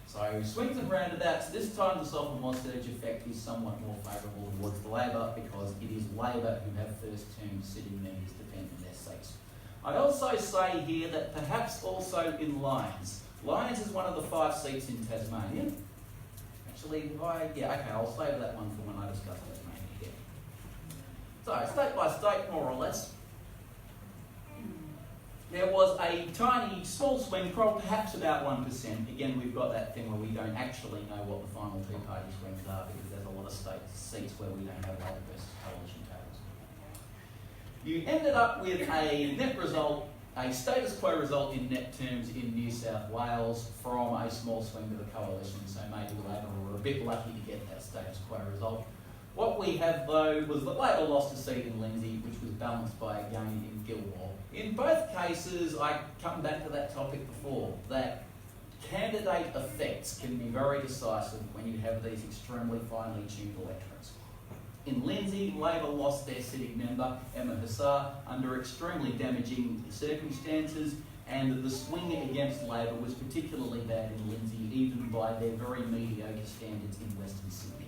So swings and roundabouts, this time the sophomore surge effect is somewhat more favourable towards the Labor because it is Labor who have first-term sitting members defending their seats. I also say here that perhaps also in Lyons. Lyons is one of the 5 seats in Tasmania. Actually, I'll save that one for when I discuss Tasmania. So, state by state, more or less, there was a tiny, small swing, perhaps about 1%. Again, we've got that thing where we don't actually know what the final two-party swings are because there's a lot of seats where we don't have Labor versus coalition tables. You ended up with a net result, a status quo result in net terms in New South Wales from a small swing to the coalition, so maybe Labor were a bit lucky to get that status quo result. What we have though was that Labor lost a seat in Lindsay, which was balanced by a gain in Gilmore. In both cases, I come back to that topic before, that candidate effects can be very decisive when you have these extremely finely tuned electorates. In Lindsay, Labor lost their sitting member, Emma Hussar, under extremely damaging circumstances, and the swing against Labor was particularly bad in Lindsay, even by their very mediocre standards in Western Sydney.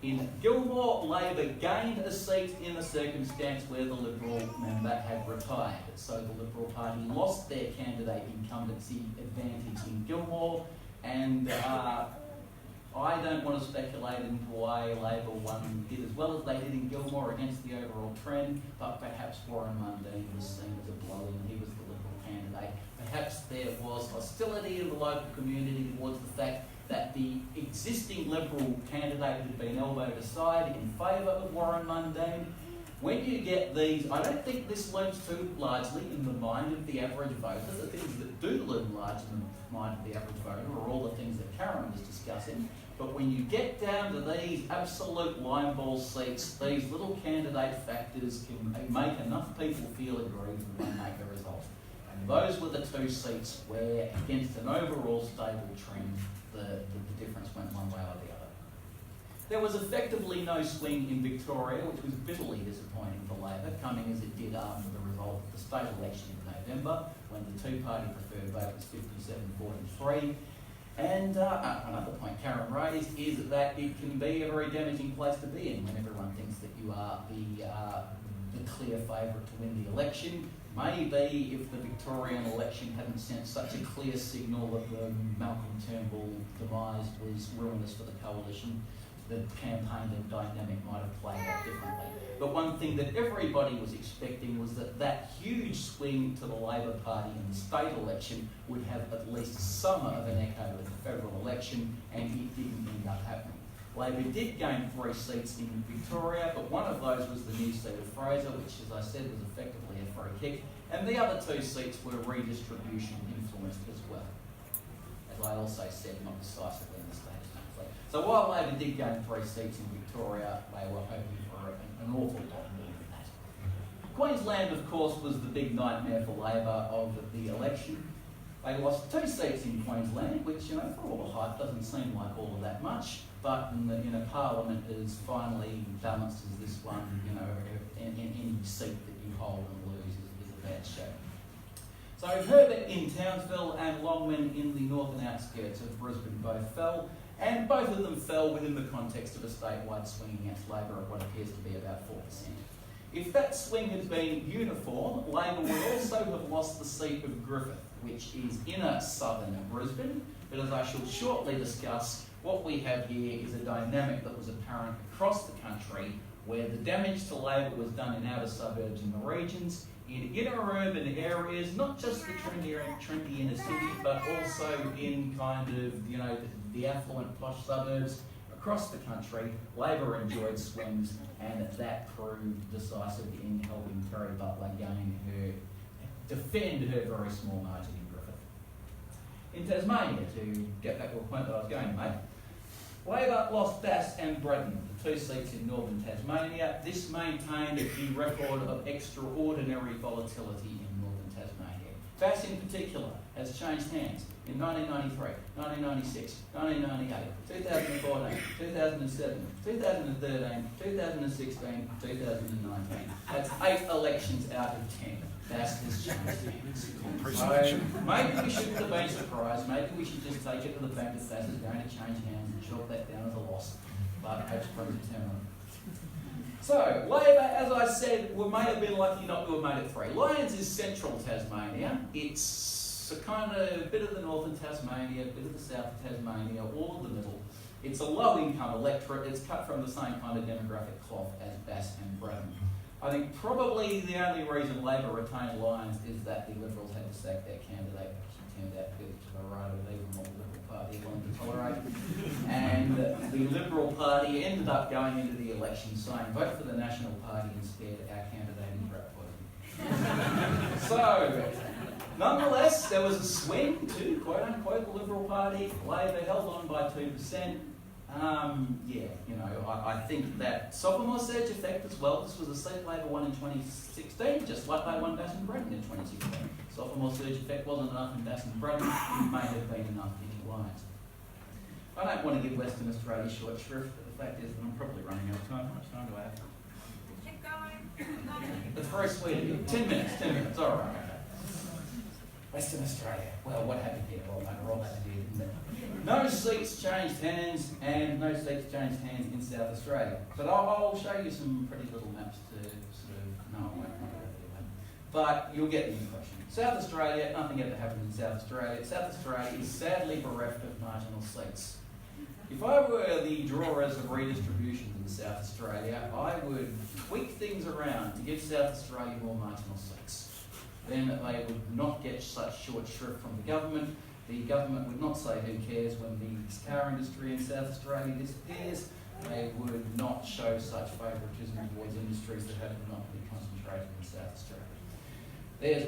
In Gilmore, Labor gained a seat in a circumstance where the Liberal member had retired. So the Liberal Party lost their candidate incumbency advantage in Gilmore, and I don't want to speculate into why Labor did as well as they did in Gilmore against the overall trend, but perhaps Warren Mundine was seen as a blow and he was the Liberal candidate. Perhaps there was hostility in the local community towards the fact that the existing Liberal candidate had been elbowed aside in favour of Warren Mundine. When you get these, I don't think this looms too largely in the mind of the average voter. The things that do loom large in the mind of the average voter are all the things that Karen was discussing. But when you get down to these absolute line ball seats, these little candidate factors can make enough people feel aggrieved when they make a result. And those were the 2 seats where, against an overall stable trend, the difference went one way or the other. There was effectively no swing in Victoria, which was bitterly disappointing for Labor, coming as it did after the result of the state election in November, when the two-party preferred vote was 57-43. And another point Karen raised is that it can be a very damaging place to be in when everyone thinks that you are the clear favourite to win the election. Maybe if the Victorian election hadn't sent such a clear signal that the Malcolm Turnbull demise was ruinous for the coalition, the campaign and dynamic might have played out differently. But one thing that everybody was expecting was that huge swing to the Labor Party in the state election would have at least some of an echo with the federal election, and it didn't end up happening. Labor did gain 3 seats in Victoria, but one of those was the new seat of Fraser, which, as I said, was effectively a free kick, and the other 2 seats were redistribution influenced as well. As I also said, not decisively in the state assembly. So while Labor did gain 3 seats in Victoria, they were hoping for an awful lot more than that. Queensland, of course, was the big nightmare for Labor of the election. They lost 2 seats in Queensland, which, for all the hype, doesn't seem like all of that much. But in a Parliament as finely balanced as this one, any seat that you hold and lose is a bad show. So Herbert in Townsville and Longman in the northern outskirts of Brisbane both fell, and both of them fell within the context of a statewide swing against Labor of what appears to be about 4%. If that swing had been uniform, Labor would also have lost the seat of Griffith, which is inner southern Brisbane. But as I shall shortly discuss, what we have here is a dynamic that was apparent across the country, where the damage to Labor was done in outer suburbs and the regions, in inner urban areas, not just the trendy inner city, but also in kind of, you know, the affluent posh suburbs across the country. Labor enjoyed swings, and that proved decisive in helping Terry Butler defend her very small margin in Griffith. In Tasmania, to get back to a point that I was going to make, Labor lost Bass and Breton, the two seats in northern Tasmania. This maintained the record of extraordinary volatility in northern Tasmania. Bass in particular has changed hands in 1993, 1996, 1998, 2014, 2007, 2013, 2016, 2019. That's 8 elections out of 10. Bass has changed hands. So maybe we shouldn't have been surprised. Maybe we should just take it to the bank that Bass is going to change hands and chalk that down as a loss. But hope springs eternal. So, Labor, as I said, we may have been lucky not to have made it 3. Lyons is central Tasmania. It's a kind of bit of the northern Tasmania, a bit of the south of Tasmania, all of the middle. It's a low-income electorate. It's cut from the same kind of demographic cloth as Bass and Breton. I think probably the only reason Labor retained Lyons is that the Liberals had to sack their candidate. She turned out to be to the right of even what the Liberal Party wanted to tolerate. And the Liberal Party ended up going into the election saying, vote for the National Party instead, our candidate is rat poison. So, nonetheless, there was a swing to, quote-unquote, the Liberal Party. Labor held on by 2%. I think that sophomore surge effect as well. This was a seat Labor won in 2016, just like they won Bass and Breton in 2016. Sophomore surge effect wasn't enough in Bass and Breton, it may have been enough in Lyons. I don't want to give Western Australia short shrift, but the fact is that I'm probably running out of time. How much time do I have? Keep going. That's very sweet of you. 10 minutes, all right. Western Australia. Well, what happened here? Well, all happened here, didn't it? No seats changed hands, and no seats changed hands in South Australia. But I'll show you some pretty little maps to sort of, no, I won't go there. But you'll get the impression. South Australia, nothing ever happened in South Australia. South Australia is sadly bereft of marginal seats. If I were the drawers of redistribution in South Australia, I would tweak things around to give South Australia more marginal seats. Then they would not get such short shrift from the government. The government would not say who cares when the car industry in South Australia disappears. They would not show such favouritism towards industries that have not been concentrated in South Australia. There's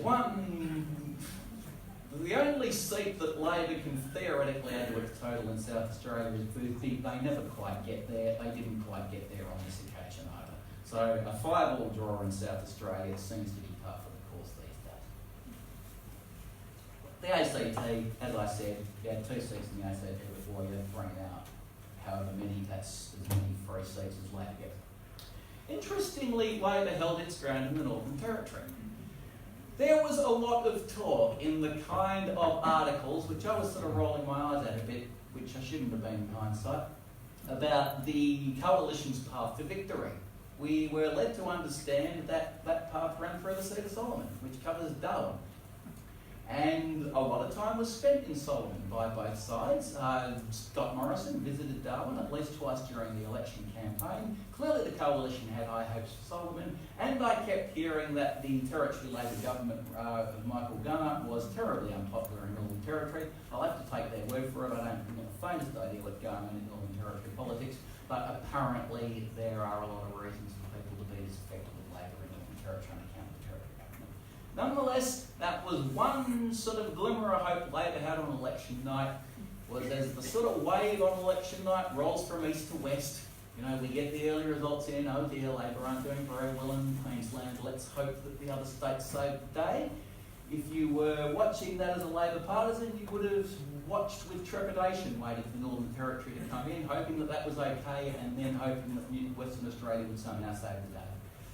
the only seat that Labor can theoretically add to its total in South Australia is Boothby. They never quite get there. They didn't quite get there on this occasion either. So a 5-all draw in South Australia seems to be par for the course these days. The ACT, as I said, you had 2 seats in the ACT before you bring out however many, that's as many free seats as Labor gets. Interestingly, Labor held its ground in the Northern Territory. There was a lot of talk in the kind of articles, which I was sort of rolling my eyes at a bit, which I shouldn't have been in hindsight, about the coalition's path to victory. We were led to understand that that path ran through the seat of Solomon, which covers Darwin. And a lot of time was spent in Solomon by both sides. Scott Morrison visited Darwin at least twice during the election campaign. Clearly the coalition had high hopes for Solomon, and I kept hearing that the Territory Labor government of Michael Gunner was terribly unpopular in Northern Territory. I'll have to take their word for it. I don't have the faintest idea what going on in Northern Territory politics, but apparently there are a lot of reasons for people to be disaffected with Labor in Northern Territory on account of the Territory government. Nonetheless, that was one sort of glimmer of hope Labor had on election night, was as the sort of wave on election night rolls from east to west. You know, we get the early results in, oh dear, Labor aren't doing very well in Queensland, let's hope that the other states save the day. If you were watching that as a Labor partisan, you would have watched with trepidation, waiting for Northern Territory to come in, hoping that that was okay, and then hoping that Western Australia would somehow save the day.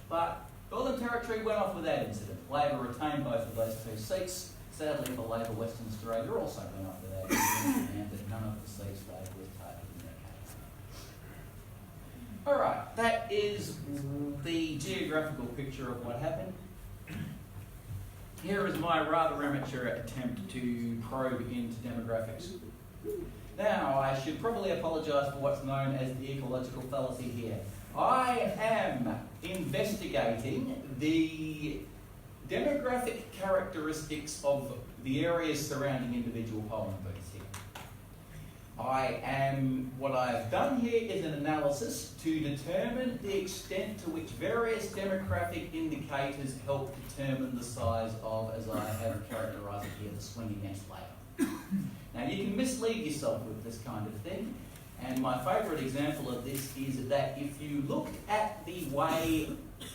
But Northern Territory went off without incident. Labor retained both of those 2 seats. Sadly for Labor, Western Australia also went off without incident, and that none of the seats Labor was targeted in that case. Alright, that is the the geographical picture of what happened. Here is my rather amateur attempt to probe into demographics. Now, I should probably apologise for what's known as the ecological fallacy here. I am investigating the demographic characteristics of the areas surrounding individual polling booths here. What I've done here is an analysis to determine the extent to which various demographic indicators help determine the size of, as I have characterised it here, the swing against Labor. Now, you can mislead yourself with this kind of thing, and my favourite example of this is that if you look at the way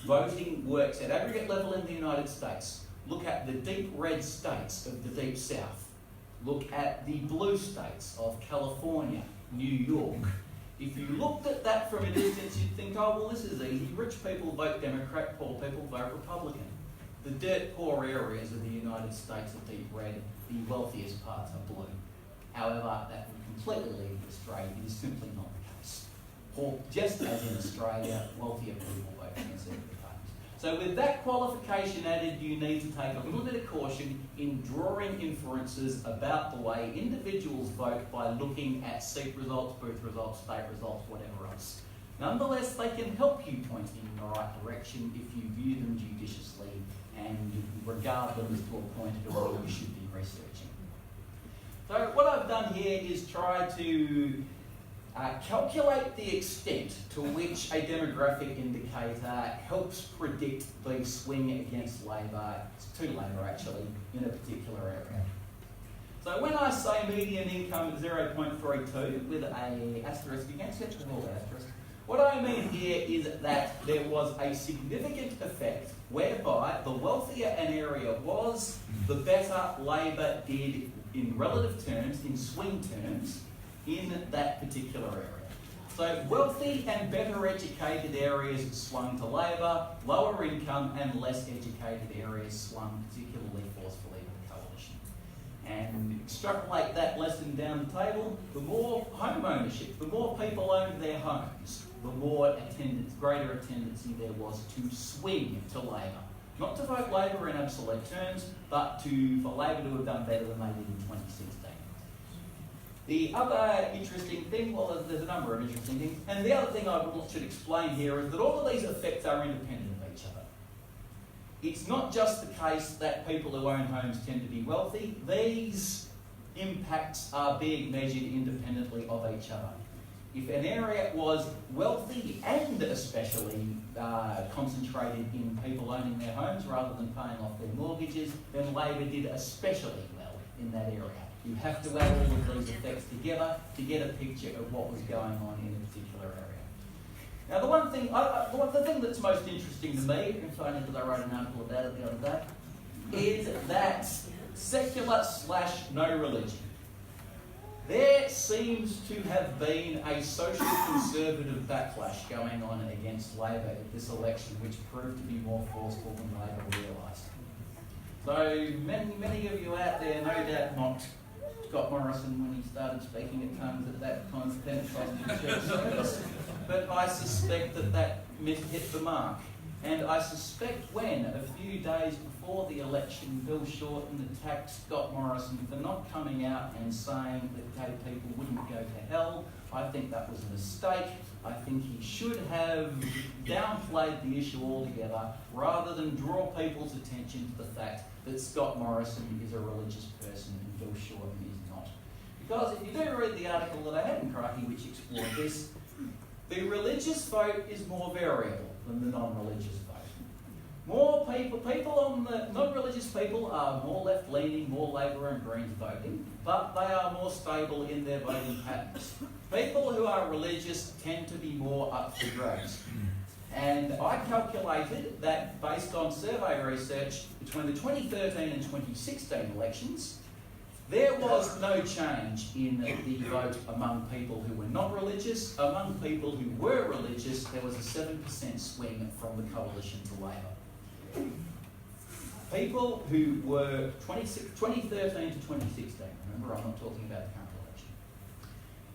voting works at aggregate level in the United States, look at the deep red states of the deep south, look at the blue states of California, New York. If you looked at that from a distance, you'd think, oh, well, this is easy. Rich people vote Democrat, poor people vote Republican. The dirt poor areas of the United States are deep red, the wealthiest parts are blue. However, that would completely lead you astray. It is simply not the case. Or just as in Australia, wealthier people vote Conservative parties. So with that qualification added, you need to take a little bit of caution in drawing inferences about the way individuals vote by looking at seat results, booth results, state results, whatever else. Nonetheless, they can help you point in the right direction if you view them judiciously and regard them as to a point at all you should be researching. So what I've done here is try to calculate the extent to which a demographic indicator helps predict the swing against Labor, to Labor actually, in a particular area. So when I say median income at 0.32 with a asterisk, you can't sketch all the asterisk. What I mean here is that there was a significant effect whereby the wealthier an area was, the better Labor did in relative terms, in swing terms, in that particular area. So wealthy and better educated areas swung to Labor, lower income and less educated areas swung particularly forcefully to the Coalition. And extrapolate that lesson down the table, the more home ownership, the more people owned their homes, the more greater tendency there was to swing to Labor. Not to vote Labor in absolute terms, but for Labor to have done better than they did in 2016. The other interesting thing, well, there's a number of interesting things, and the other thing I should explain here is that all of these effects are independent of each other. It's not just the case that people who own homes tend to be wealthy. These impacts are being measured independently of each other. If an area was wealthy and especially concentrated in people owning their homes rather than paying off their mortgages, then Labor did especially well in that area. You have to add all of these effects together to get a picture of what was going on in a particular area. Now, the thing that's most interesting to me, if I wrote an article about it the other day, is that secular/no religion. There seems to have been a social conservative backlash going on against Labor at this election, which proved to be more forceful than Labor realised. So many of you out there no doubt mocked Scott Morrison when he started speaking in tongues at that kind of Pentecostal church service, but I suspect that hit the mark. And I suspect when, a few days before the election, Bill Shorten attacked Scott Morrison for not coming out and saying that gay people wouldn't go to hell, I think that was a mistake. I think he should have downplayed the issue altogether rather than draw people's attention to the fact that Scott Morrison is a religious person and Bill Shorten is not. Because if you do read the article that I had in Crikey which explored this, the religious vote is more variable than the non-religious vote. More people on the non-religious people are more left-leaning, more Labor and Greens voting, but they are more stable in their voting patterns. People who are religious tend to be more up for grabs. And I calculated that based on survey research between the 2013 and 2016 elections, there was no change in the vote among people who were not religious. Among people who were religious, there was a 7% swing from the Coalition to Labor. People who were 2013 to 2016, remember I'm not talking about the current election.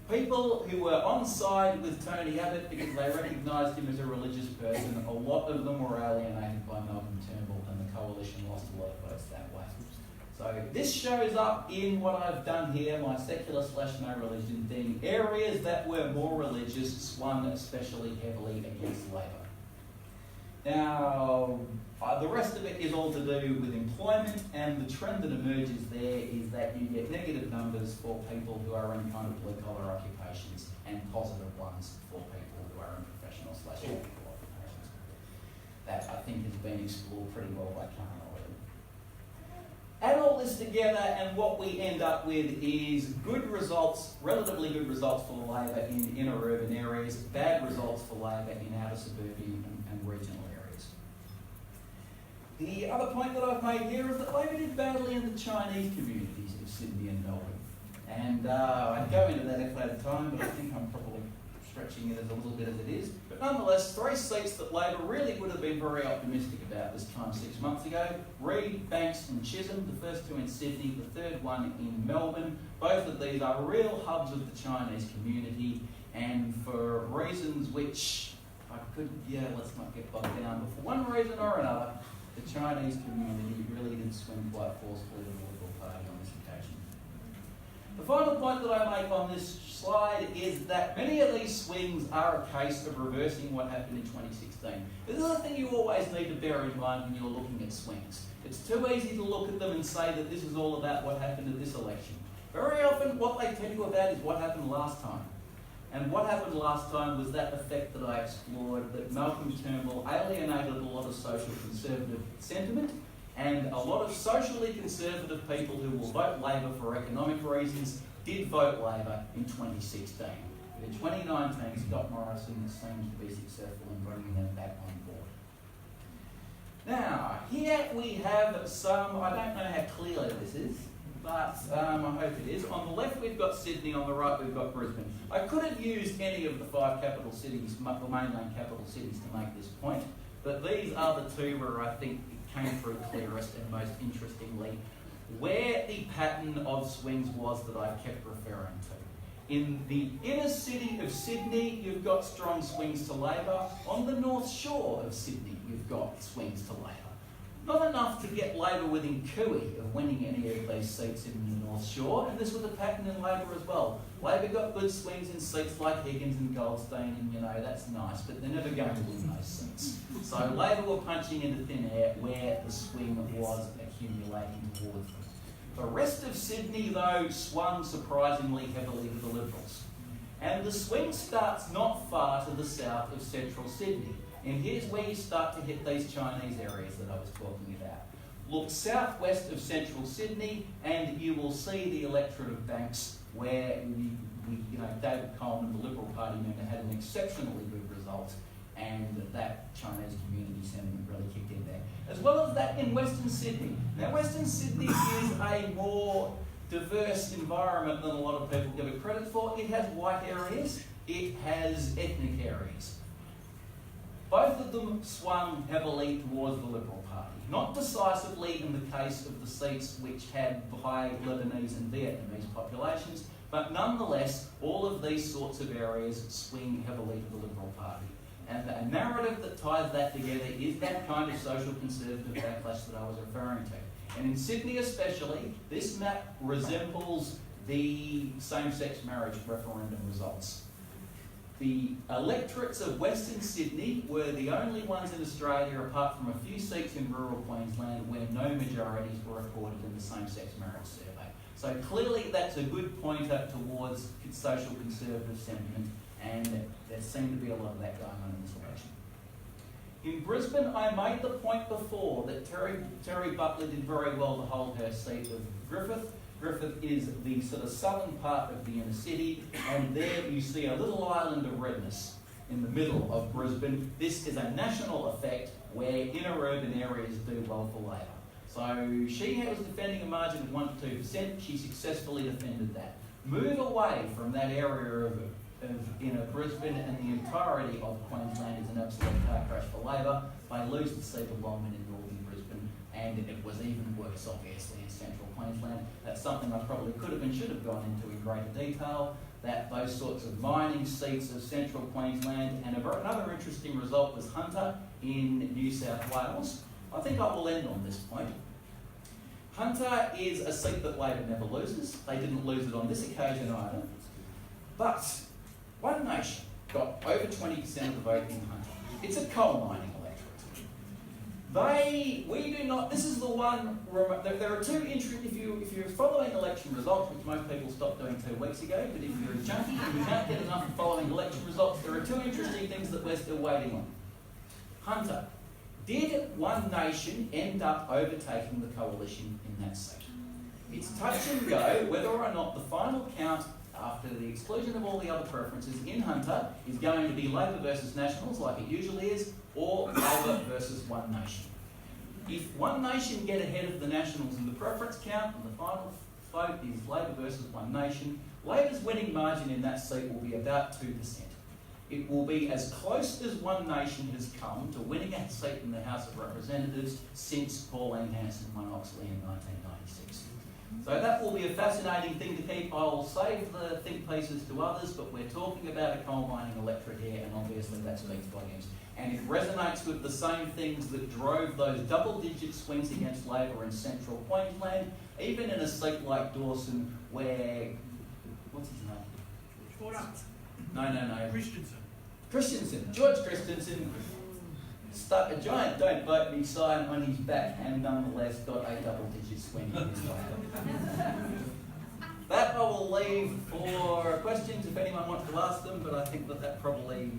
People who were on side with Tony Abbott because they recognised him as a religious person, a lot of them were alienated by Malcolm Turnbull, and the coalition lost a lot of votes that way. So this shows up in what I've done here, my secular/no religion thing. Areas that were more religious swung especially heavily against Labor. Now, the rest of it is all to do with employment, and the trend that emerges there is that you get negative numbers for people who are in kind of blue-collar occupations and positive ones for people who are in professional/technical occupations. That, I think, has been explored pretty well by Karen already. Add all this together, and what we end up with is good results, relatively good results for Labor in inner urban areas, bad results for Labor in outer suburban and regional areas. The other point that I've made here is that Labor did badly in the Chinese communities of Sydney and Melbourne. And I'd go into that if I had time, but I think I'm probably stretching it as a little bit as it is. But nonetheless, 3 seats that Labor really would have been very optimistic about this time 6 months ago. Reid, Banks and Chisholm, the first 2 in Sydney, the third one in Melbourne. Both of these are real hubs of the Chinese community, and for reasons which let's not get bogged down, but for one reason or another, the Chinese community really did swing quite forcefully to the Liberal Party on this occasion. The final point that I make on this slide is that many of these swings are a case of reversing what happened in 2016. This is the thing you always need to bear in mind when you're looking at swings. It's too easy to look at them and say that this is all about what happened at this election. Very often what they tell you about is what happened last time. And what happened last time was that effect that I explored, that Malcolm Turnbull alienated a lot of social conservative sentiment, and a lot of socially conservative people who will vote Labor for economic reasons did vote Labor in 2016. In 2019, Scott Morrison seems to be successful in bringing them back on board. Now, here we have some, I don't know how clear this is, but I hope it is. On the left we've got Sydney, on the right we've got Brisbane. I could have used any of the 5 capital cities, the mainland capital cities, to make this point, but these are the 2 where I think it came through clearest and most interestingly, where the pattern of swings was that I kept referring to. In the inner city of Sydney, you've got strong swings to Labor. On the North Shore of Sydney, you've got swings to Labor. Not enough to get Labor within cooey of winning any of these seats in the North Shore, and this was a pattern in Labor as well. Labor got good swings in seats like Higgins and Goldstein, and that's nice, but they're never going to win those seats. So Labor were punching into thin air where the swing was accumulating towards them. The rest of Sydney, though, swung surprisingly heavily to the Liberals. And the swing starts not far to the south of central Sydney. And here's where you start to hit these Chinese areas that I was talking about. Look southwest of central Sydney and you will see the electorate of Banks where David Coleman, the Liberal Party member, had an exceptionally good result, and that Chinese community sentiment really kicked in there. As well as that in Western Sydney. Now Western Sydney is a more diverse environment than a lot of people give it credit for. It has white areas, it has ethnic areas. Both of them swung heavily towards the Liberal Party. Not decisively in the case of the seats which had high Lebanese and Vietnamese populations, but nonetheless, all of these sorts of areas swing heavily to the Liberal Party. And a narrative that ties that together is that kind of social conservative backlash that I was referring to. And in Sydney especially, this map resembles the same-sex marriage referendum results. The electorates of Western Sydney were the only ones in Australia, apart from a few seats in rural Queensland, where no majorities were recorded in the same-sex marriage survey. So clearly that's a good pointer towards social conservative sentiment, and there seemed to be a lot of that going on in this election. In Brisbane, I made the point before that Terry Butler did very well to hold her seat with Griffith. Griffith is the sort of southern part of the inner city, and there you see a little island of redness in the middle of Brisbane. This is a national effect where inner urban areas do well for Labor. So she was defending a margin of 1 to 2%. She successfully defended that. Move away from that area of inner Brisbane and the entirety of Queensland is an absolute car crash for Labor. They lose the seat of Longman in northern Brisbane. and it was even worse, obviously, in central Queensland. That's something I probably could have and should have gone into in greater detail, that those sorts of mining seats of central Queensland, and another interesting result was Hunter in New South Wales. I think I will end on this point. Hunter is a seat that Labor never loses. They didn't lose it on this occasion either. But One Nation got over 20% of the vote in Hunter. It's a coal mining electorate. We do not, this is the one, there are two interesting, if you're following election results, which most people stopped doing 2 weeks ago, but if you're a junkie and you can't get enough of following election results, there are two interesting things that we're still waiting on. Hunter, did One Nation end up overtaking the coalition in that seat? It's touch and go whether or not the final count after the exclusion of all the other preferences in Hunter is going to be Labor versus Nationals like it usually is, or Labor versus One Nation. If One Nation get ahead of the Nationals in the preference count and the final vote is Labor versus One Nation, Labor's winning margin in that seat will be about 2%. It will be as close as One Nation has come to winning a seat in the House of Representatives since Pauline Hanson won Oxley in 1996. So that will be a fascinating thing to keep. I'll save the think pieces to others, but we're talking about a coal mining electorate here, and obviously that speaks volumes. And it resonates with the same things that drove those double-digit swings against Labor in central Queensland, even in a seat like Dawson, where, what's his name? No. Christensen. George Christensen stuck a giant "Don't Vote Me" sign on his back and nonetheless got a double-digit swing in his favour. That I will leave for questions if anyone wants to ask them, but I think that probably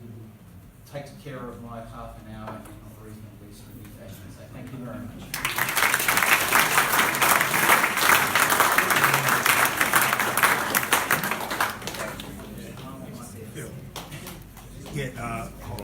takes care of my half an hour in a reasonably smooth fashion. So thank you very much.